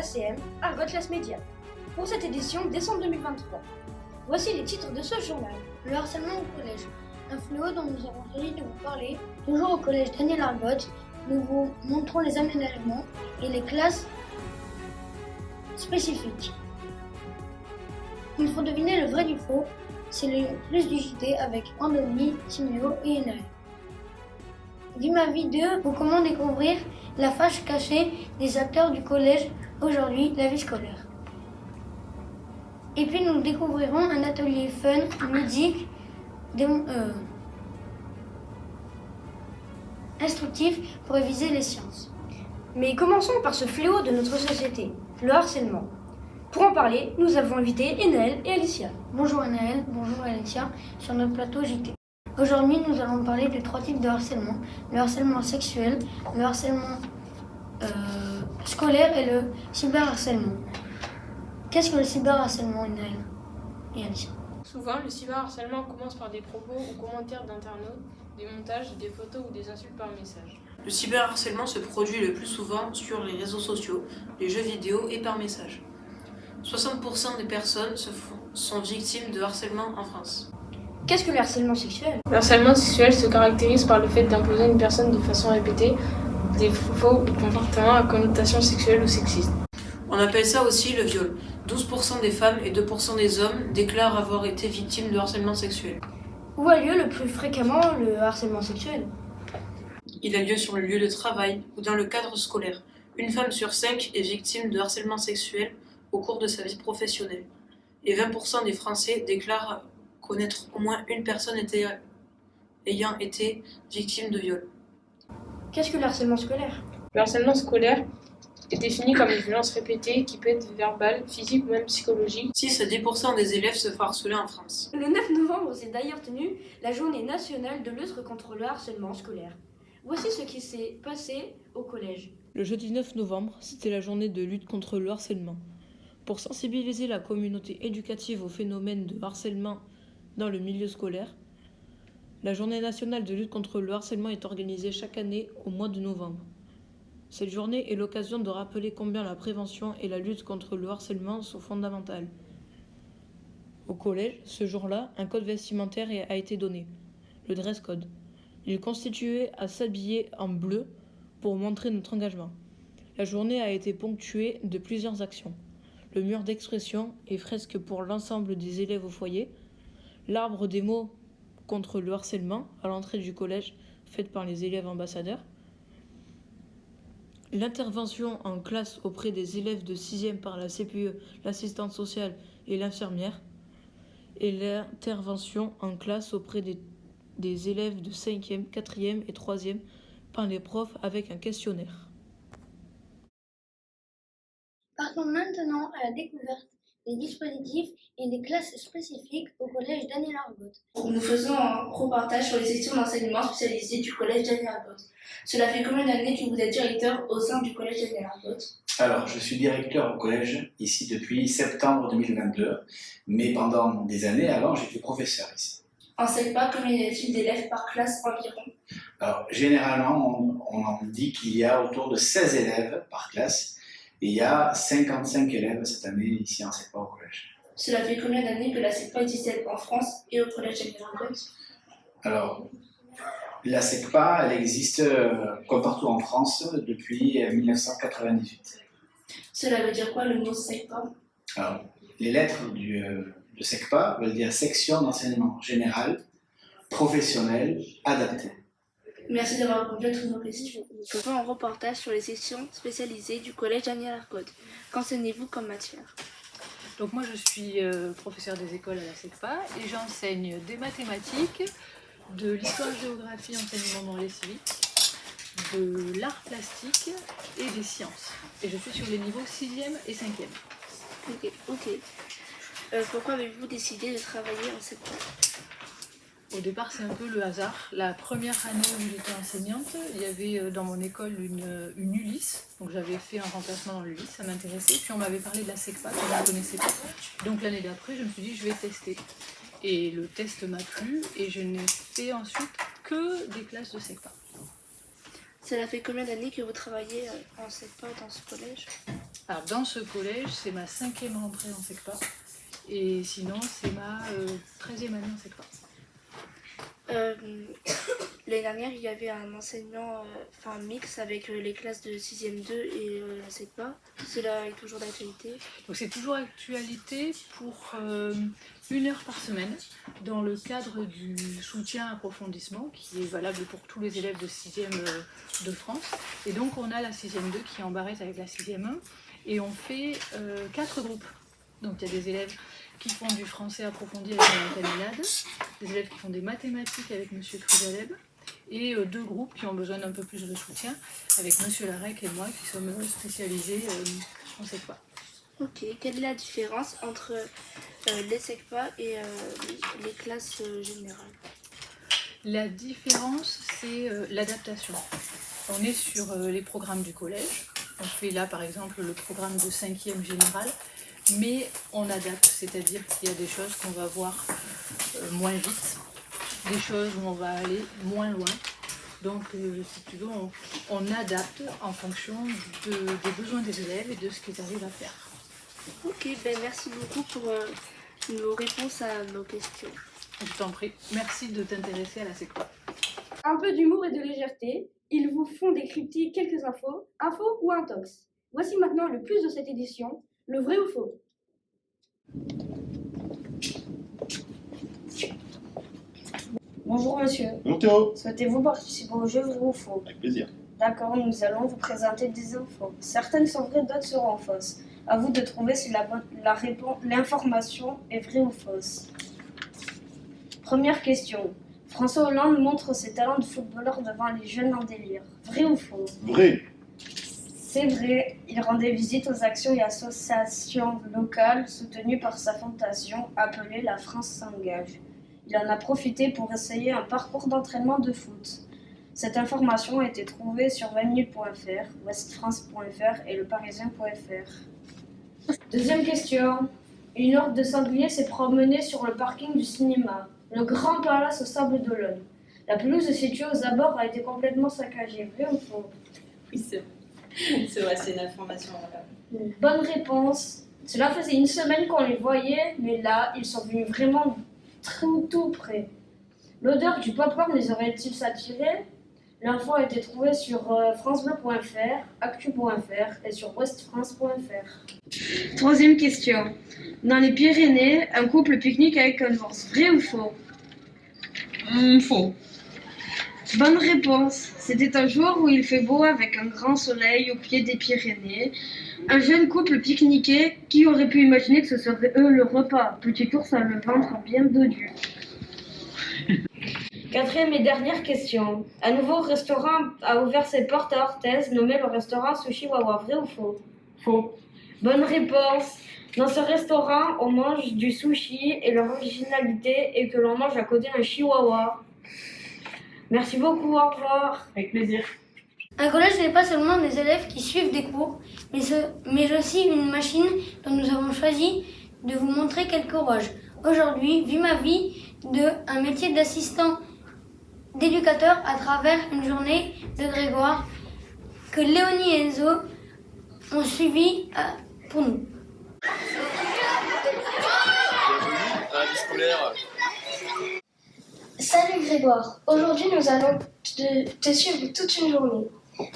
CM, Argot Classe Média. Pour cette édition, décembre 2023. Voici les titres de ce journal. Le harcèlement au collège, un fléau dont nous avons choisi de vous parler. Toujours au collège Daniel Argot, nous vous montrons les aménagements et les classes spécifiques. Il faut deviner le vrai du faux, c'est le plus du JT avec Andoni, Timéo et Enaël. Vima vidéo ou comment découvrir la face cachée des acteurs du collège, aujourd'hui la vie scolaire. Et puis nous découvrirons un atelier fun, ludique, instructif pour réviser les sciences. Mais commençons par ce fléau de notre société, le harcèlement. Pour en parler, nous avons invité Enaël et Alicia. Bonjour Enaël, bonjour Alicia, sur notre plateau JT. Aujourd'hui, nous allons parler de 3 types de harcèlement. Le harcèlement sexuel, le harcèlement scolaire et le cyberharcèlement. Qu'est-ce que le cyberharcèlement, Enaël et Alicia? Souvent, le cyberharcèlement commence par des propos ou commentaires d'internautes, des montages, des photos ou des insultes par message. Le cyberharcèlement se produit le plus souvent sur les réseaux sociaux, les jeux vidéo et par message. 60% des personnes sont victimes de harcèlement en France. Qu'est-ce que le harcèlement sexuel? Le harcèlement sexuel se caractérise par le fait d'imposer à une personne de façon répétée des faux comportements à connotation sexuelle ou sexiste. On appelle ça aussi le viol. 12% des femmes et 2% des hommes déclarent avoir été victimes de harcèlement sexuel. Où a lieu le plus fréquemment le harcèlement sexuel? Il a lieu sur le lieu de travail ou dans le cadre scolaire. Une femme sur 5 est victime de harcèlement sexuel au cours de sa vie professionnelle. Et 20% des Français déclarent connaître au moins une personne ayant été victime de viol. Qu'est-ce que le harcèlement scolaire? Le harcèlement scolaire est défini comme une violence répétée qui peut être verbale, physique ou même psychologique. 6 à 10% des élèves se font harceler en France. Le 9 novembre s'est d'ailleurs tenue la journée nationale de lutte contre le harcèlement scolaire. Voici ce qui s'est passé au collège. Le jeudi 9 novembre, c'était la journée de lutte contre le harcèlement. Pour sensibiliser la communauté éducative au phénomène de harcèlement dans le milieu scolaire, la journée nationale de lutte contre le harcèlement est organisée chaque année au mois de novembre. Cette journée est l'occasion de rappeler combien la prévention et la lutte contre le harcèlement sont fondamentales. Au collège, ce jour-là, un code vestimentaire a été donné, le dress code. Il constituait à s'habiller en bleu pour montrer notre engagement. La journée a été ponctuée de plusieurs actions. Le mur d'expression et fresques pour l'ensemble des élèves au foyer, l'arbre des mots contre le harcèlement à l'entrée du collège faite par les élèves ambassadeurs, l'intervention en classe auprès des élèves de 6e par la CPE, l'assistante sociale et l'infirmière, et l'intervention en classe auprès des élèves de 5e, 4e et 3e par les profs avec un questionnaire. Partons maintenant à la découverte des dispositifs et des classes spécifiques au collège Daniel Argot. Nous faisons un reportage sur les sections d'enseignement spécialisées du collège Daniel Argot. Cela fait combien d'années que vous êtes directeur au sein du collège Daniel Argot? Alors, je suis directeur au collège ici depuis septembre 2022, mais pendant des années avant, j'étais professeur ici. En SECPA, combien y a-t-il d'élèves par classe environ? Alors, généralement, on en dit qu'il y a autour de 16 élèves par classe, et il y a 55 élèves cette année ici en SECPA au collège. Cela fait combien d'années que la SECPA existe en France et au collège Daniel Argot? Alors, la SECPA, elle existe comme partout en France depuis 1998. Cela veut dire quoi le mot SECPA? Alors, les lettres de SECPA veulent dire section d'enseignement général, professionnel, adapté. Merci d'avoir répondu à toutes nos questions. Nous faisons un reportage sur les sections spécialisées du collège Daniel Argot. Qu'enseignez-vous comme matière? Donc moi je suis professeure des écoles à la SECPA et j'enseigne des mathématiques, de l'histoire-géographie, enseignement dans les civiques, de l'art plastique et des sciences. Et je suis sur les niveaux 6e et 5e. Ok. Pourquoi avez-vous décidé de travailler en SECPA? Au départ, c'est un peu le hasard. La première année où j'étais enseignante, il y avait dans mon école une Ulysse. Donc j'avais fait un remplacement dans l'Ulysse, ça m'intéressait. Puis on m'avait parlé de la SECPA, que je ne connaissais pas. Donc l'année d'après, je me suis dit, je vais tester. Et le test m'a plu et je n'ai fait ensuite que des classes de SECPA. Cela fait combien d'années que vous travaillez en SECPA dans ce collège? Alors dans ce collège, c'est ma 5e rentrée en SECPA. Et sinon, c'est ma 13e année en SECPA. L'année dernière, il y avait un enseignement mix avec les classes de 6e 2 et la SECPA. Cela est toujours d'actualité. Donc c'est toujours d'actualité pour 1 heure par semaine dans le cadre du soutien approfondissement qui est valable pour tous les élèves de 6e de France. Et donc on a la 6e 2 qui est en barrette avec la 6e 1 et on fait 4 groupes. Donc il y a des élèves qui font du français approfondi avec Mme Caminade, des élèves qui font des mathématiques avec M. Cruzaleb, et 2 groupes qui ont besoin d'un peu plus de soutien avec M. Larec et moi qui sommes spécialisés en SECPA. Ok, quelle est la différence entre les SECPA et les classes générales? La différence, c'est l'adaptation. On est sur les programmes du collège. On fait là par exemple le programme de 5e général. Mais on adapte, c'est-à-dire qu'il y a des choses qu'on va voir moins vite, des choses où on va aller moins loin. Donc, si tu veux, on adapte en fonction des besoins des élèves et de ce qu'ils arrivent à faire. Ok, merci beaucoup pour nos réponses à nos questions. Je t'en prie, merci de t'intéresser à la SECPA. Un peu d'humour et de légèreté, ils vous font décrypter quelques infos ou intox. Voici maintenant le plus de cette édition. Le vrai ou faux? Bonjour monsieur. Bonjour Théo. Souhaitez-vous participer au jeu vrai ou faux? Avec plaisir. D'accord, nous allons vous présenter des infos. Certaines sont vraies, d'autres seront fausses. À vous de trouver si l'information est vraie ou fausse. Première question. François Hollande montre ses talents de footballeur devant les jeunes en délire. Vrai ou faux? Vrai. C'est vrai, il rendait visite aux actions et associations locales soutenues par sa fondation appelée La France s'engage. Il en a profité pour essayer un parcours d'entraînement de foot. Cette information a été trouvée sur 20minutes.fr, westfrance.fr et leparisien.fr. Deuxième question. Une horde de sangliers s'est promenée sur le parking du cinéma, le Grand Palace au Sable d'Olonne. La pelouse située aux abords a été complètement saccagée. Vrai ou faux? Oui, c'est vrai. C'est vrai, c'est une information valable. Bonne réponse. Cela faisait une semaine qu'on les voyait, mais là, ils sont venus vraiment tout près. L'odeur du popcorn les aurait-ils attirés? L'info a été trouvée sur francebleu.fr, actu.fr et sur westfrance.fr. Troisième question. Dans les Pyrénées, un couple pique-nique avec un ours. Vrai ou faux? Faux. Bonne réponse. C'était un jour où il fait beau avec un grand soleil au pied des Pyrénées. Un jeune couple pique-niquait. Qui aurait pu imaginer que ce serait eux le repas? Petit ours a le ventre bien dodu. Quatrième et dernière question. Un nouveau restaurant a ouvert ses portes à Orthez, nommé le restaurant Sushi Wawa. Vrai ou faux? Faux. Bonne réponse. Dans ce restaurant, on mange du sushi et leur originalité est que l'on mange à côté d'un chihuahua. Merci beaucoup, au revoir. Avec plaisir. Un collège n'est pas seulement des élèves qui suivent des cours, mais aussi une machine dont nous avons choisi de vous montrer quelques rouages. Aujourd'hui, vu ma vie un métier d'assistant d'éducateur à travers une journée de Grégoire que Léonie et Enzo ont suivi pour nous. Bienvenue à la vie scolaire. Salut Grégoire, aujourd'hui nous allons te suivre toute une journée.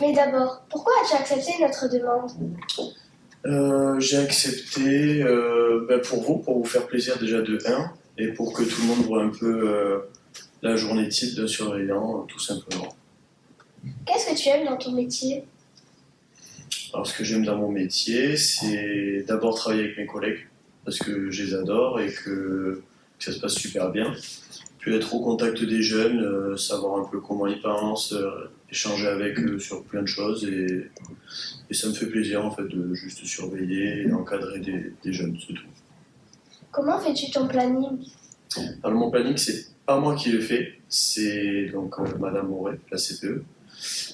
Mais d'abord, pourquoi as-tu accepté notre demande? J'ai accepté pour vous faire plaisir déjà de 1 et pour que tout le monde voit un peu la journée type d'un surveillant, tout simplement. Qu'est-ce que tu aimes dans ton métier? Alors ce que j'aime dans mon métier, c'est d'abord travailler avec mes collègues parce que je les adore et que ça se passe super bien. Puis être au contact des jeunes, savoir un peu comment ils pensent, échanger avec eux sur plein de choses et ça me fait plaisir en fait de juste surveiller et encadrer des jeunes, c'est tout. Comment fais-tu ton planning? Alors mon planning, c'est pas moi qui le fais, c'est donc Madame Moret, la CPE.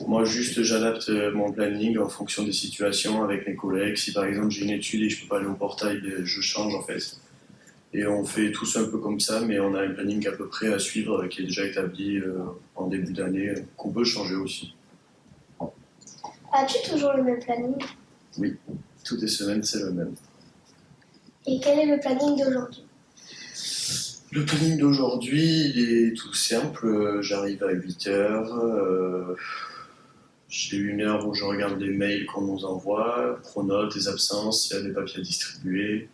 Moi juste j'adapte mon planning en fonction des situations avec mes collègues. Si par exemple j'ai une étude et je peux pas aller au portail, je change en fait. Et on fait tous un peu comme ça, mais on a un planning à peu près à suivre qui est déjà établi en début d'année, qu'on peut changer aussi. As-tu toujours le même planning? Oui, toutes les semaines, c'est le même. Et quel est le planning d'aujourd'hui? Le planning d'aujourd'hui, il est tout simple. J'arrive à 8h. J'ai 1 heure où je regarde les mails qu'on nous envoie, pronote, les absences, s'il y a des papiers à distribuer.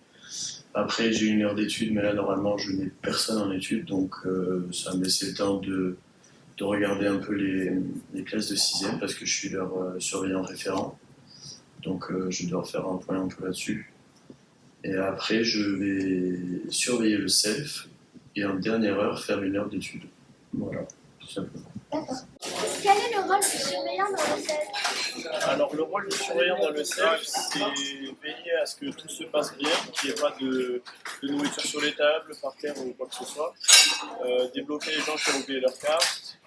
Après, j'ai 1 heure d'études, mais là, normalement, je n'ai personne en études, donc ça me laisse le temps de regarder un peu les classes de 6e, parce que je suis leur surveillant référent. Donc, je dois faire un point un peu là-dessus. Et après, je vais surveiller le self, et en dernière heure, faire 1 heure d'études. Voilà, tout simplement. D'accord. Quel est le rôle du surveillant dans le self? Alors, le rôle du surveillant dans le self, c'est veiller à ce que tout se passe bien, qu'il n'y ait pas de nourriture sur les tables, par terre ou quoi que ce soit. Débloquer les gens qui ont oublié leur carte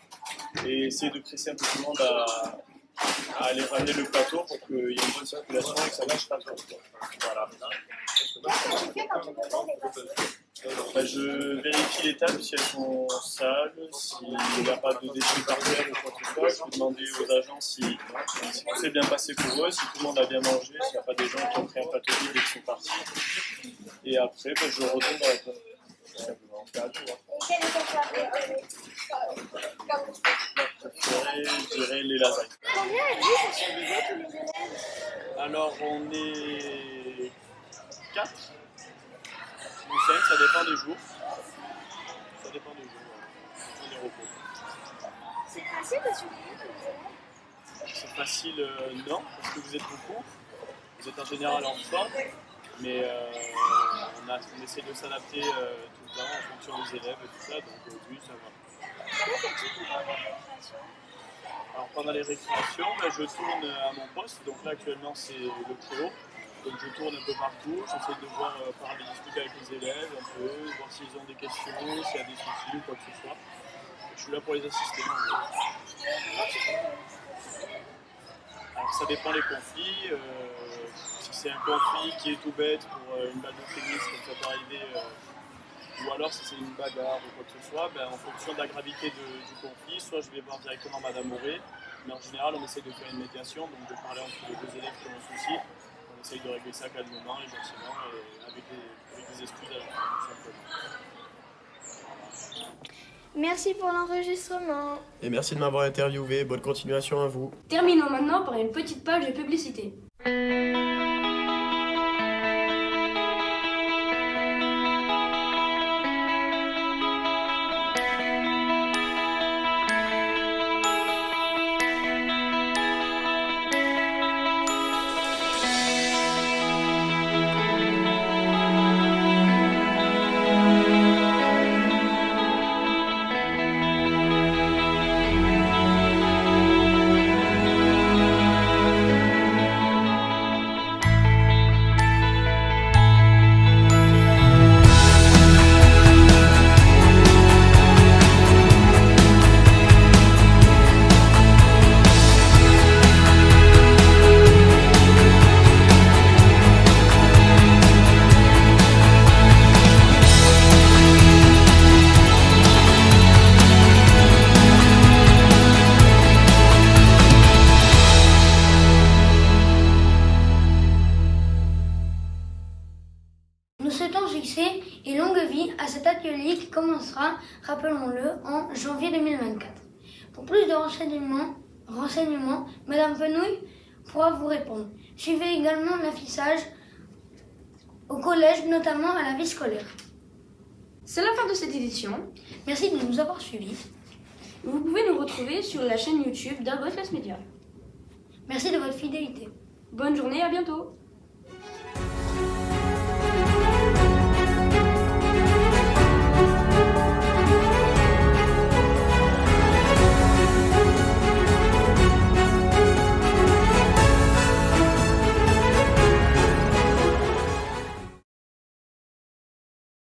et essayer de presser un peu tout le monde à aller ramener le plateau pour qu'il y ait une bonne circulation et que ça lâche pas trop. Voilà. Qu'est-ce que tu fais quand tu demandes des papiers? Je vérifie les tables si elles sont sales, s'il n'y a pas de déchets par terre ou quoi que ce soit. Je vais demander aux agents si tout s'est bien passé pour eux, si tout le monde a bien mangé, s'il n'y a pas des gens qui ont pris un plateau vide et qui sont partis. Et après, je retourne dans la classe. Tout simplement. Et quel est ton plat préféré? Je dirais les lasagnes. Combien êtes-vous pour surveiller tous les élèves? Alors, on est 4 ou 5, ça dépend des jours. Ça dépend des jours, on les repos. C'est facile de surveiller tous les élèves? C'est facile, non, parce que vous êtes beaucoup. Vous êtes en général en forme, mais on essaie de s'adapter tout le temps en fonction des élèves et tout ça, donc oui, ça va. Que fais-tu pendant les récréations? Alors pendant les récréations, je tourne à mon poste, donc là actuellement c'est le préau. Donc je tourne un peu partout, j'essaie de voir, parler, discuter avec les élèves un peu, voir s'ils ont des questions, s'il y a des soucis ou quoi que ce soit. Je suis là pour les assister. Alors ça dépend des conflits. Si c'est un conflit qui est tout bête pour une balle de tennis, comme ça peut arriver, ou alors si c'est une bagarre ou quoi que ce soit, en fonction de la gravité du conflit, soit je vais voir directement Madame Auré, mais en général on essaie de faire une médiation, donc de parler entre les 2 élèves qui ont un souci. On essaye de régler ça calmement et gentiment et avec des excuses à la fin, tout simplement. Merci pour l'enregistrement. Et merci de m'avoir interviewé. Bonne continuation à vous. Terminons maintenant par une petite page de publicité. Nous souhaitons succès et longue vie à cet atelier qui commencera, rappelons-le, en janvier 2024. Pour plus de renseignements, Madame Penouille pourra vous répondre. Suivez également l'affichage au collège, notamment à la vie scolaire. C'est la fin de cette édition. Merci de nous avoir suivis. Vous pouvez nous retrouver sur la chaîne YouTube d'Albos Class Media. Merci de votre fidélité. Bonne journée, à bientôt.